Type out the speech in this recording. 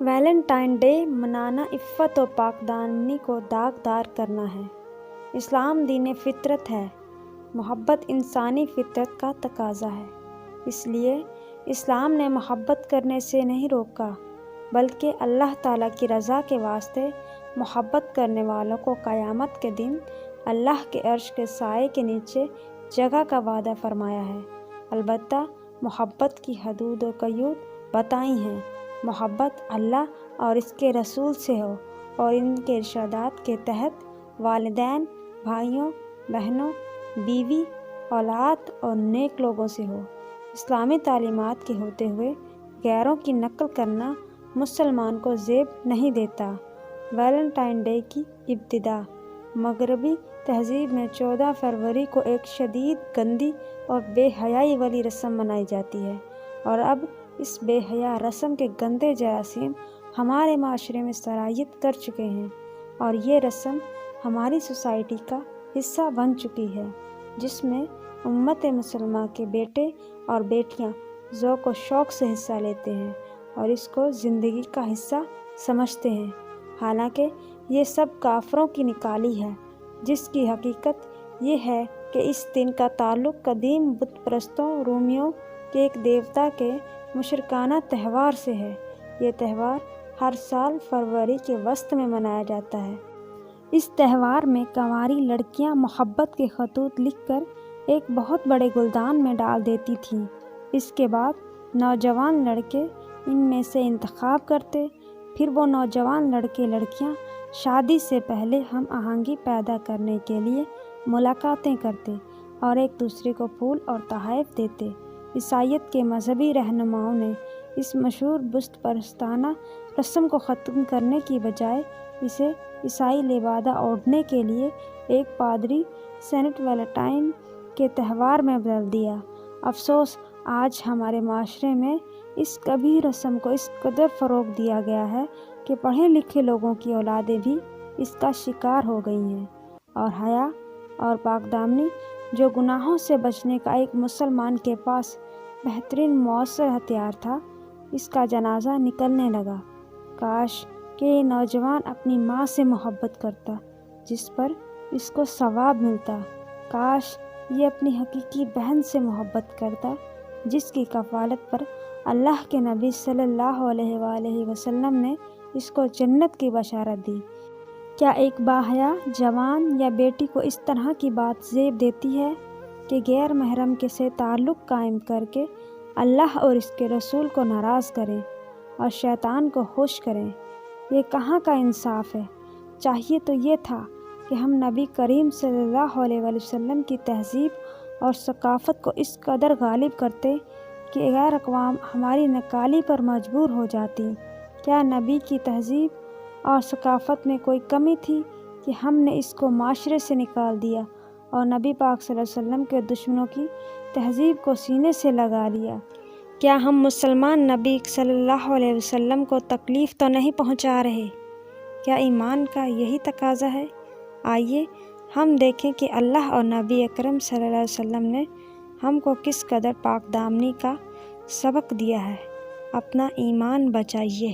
Valentine day منانا عفت و پاک دامنی کو داغدار کرنا ہے۔ اسلام دین فطرت ہے۔ محبت انسانی فطرت کا تقاضا ہے۔ اس لیے اسلام نے محبت کرنے سے نہیں روکا، بلکہ اللہ تعالیٰ کی رضا کے واسطے محبت کرنے والوں کو قیامت کے دن اللہ کے عرش کے سائے کے نیچے جگہ کا وعدہ فرمایا ہے۔ البتہ محبت کی حدود و قیود بتائی ہیں۔ محبت اللہ اور اس کے رسول سے ہو اور ان کے ارشادات کے تحت والدین، بھائیوں، بہنوں، بیوی، اولاد اور نیک لوگوں سے ہو۔ اسلامی تعلیمات کے ہوتے ہوئے غیروں کی نقل کرنا مسلمان کو زیب نہیں دیتا۔ ویلنٹائن ڈے کی ابتدا مغربی تہذیب میں 14 فروری کو ایک شدید گندی اور بے حیائی والی رسم منائی جاتی ہے، اور اب اس بے حیا رسم کے گندے جراثیم ہمارے معاشرے میں سرایت کر چکے ہیں، اور یہ رسم ہماری سوسائٹی کا حصہ بن چکی ہے، جس میں امت مسلمہ کے بیٹے اور بیٹیاں ذوق و شوق سے حصہ لیتے ہیں اور اس کو زندگی کا حصہ سمجھتے ہیں، حالانکہ یہ سب کافروں کی نکالی ہے، جس کی حقیقت یہ ہے کہ اس دن کا تعلق قدیم بت پرستوں رومیوں کے ایک دیوتا کے مشرکانہ تہوار سے ہے۔ یہ تہوار ہر سال فروری کے وسط میں منایا جاتا ہے۔ اس تہوار میں کنواری لڑکیاں محبت کے خطوط لکھ کر ایک بہت بڑے گلدان میں ڈال دیتی تھیں۔ اس کے بعد نوجوان لڑکے ان میں سے انتخاب کرتے، پھر وہ نوجوان لڑکے لڑکیاں شادی سے پہلے ہم آہنگی پیدا کرنے کے لیے ملاقاتیں کرتے اور ایک دوسرے کو پھول اور تحائف دیتے۔ عیسائیت کے مذہبی رہنماؤں نے اس مشہور بت پرستانہ رسم کو ختم کرنے کی بجائے اسے عیسائی لبادہ اوڑھنے کے لیے ایک پادری سینٹ ویلنٹائن کے تہوار میں بدل دیا۔ افسوس، آج ہمارے معاشرے میں اس کبھی رسم کو اس قدر فروغ دیا گیا ہے کہ پڑھے لکھے لوگوں کی اولادیں بھی اس کا شکار ہو گئی ہیں، اور حیا اور پاک دامنی جو گناہوں سے بچنے کا ایک مسلمان کے پاس بہترین مؤثر ہتھیار تھا، اس کا جنازہ نکلنے لگا۔ کاش کہ یہ نوجوان اپنی ماں سے محبت کرتا، جس پر اس کو ثواب ملتا۔ کاش یہ اپنی حقیقی بہن سے محبت کرتا، جس کی کفالت پر اللہ کے نبی صلی اللہ علیہ وآلہ وسلم نے اس کو جنت کی بشارت دی۔ کیا ایک باحیا جوان یا بیٹی کو اس طرح کی بات زیب دیتی ہے کہ غیر محرم کے سے تعلق قائم کر کے اللہ اور اس کے رسول کو ناراض کریں اور شیطان کو خوش کریں؟ یہ کہاں کا انصاف ہے؟ چاہیے تو یہ تھا کہ ہم نبی کریم صلی اللہ علیہ وآلہ وسلم کی تہذیب اور ثقافت کو اس قدر غالب کرتے کہ غیر اقوام ہماری نکالی پر مجبور ہو جاتی۔ کیا نبی کی تہذیب اور ثقافت میں کوئی کمی تھی کہ ہم نے اس کو معاشرے سے نکال دیا اور نبی پاک صلی اللہ علیہ وسلم کے دشمنوں کی تہذیب کو سینے سے لگا لیا؟ کیا ہم مسلمان نبی صلی اللہ علیہ وسلم کو تکلیف تو نہیں پہنچا رہے؟ کیا ایمان کا یہی تقاضا ہے؟ آئیے ہم دیکھیں کہ اللہ اور نبی اکرم صلی اللہ علیہ وسلم نے ہم کو کس قدر پاک دامنی کا سبق دیا ہے۔ اپنا ایمان بچائیے۔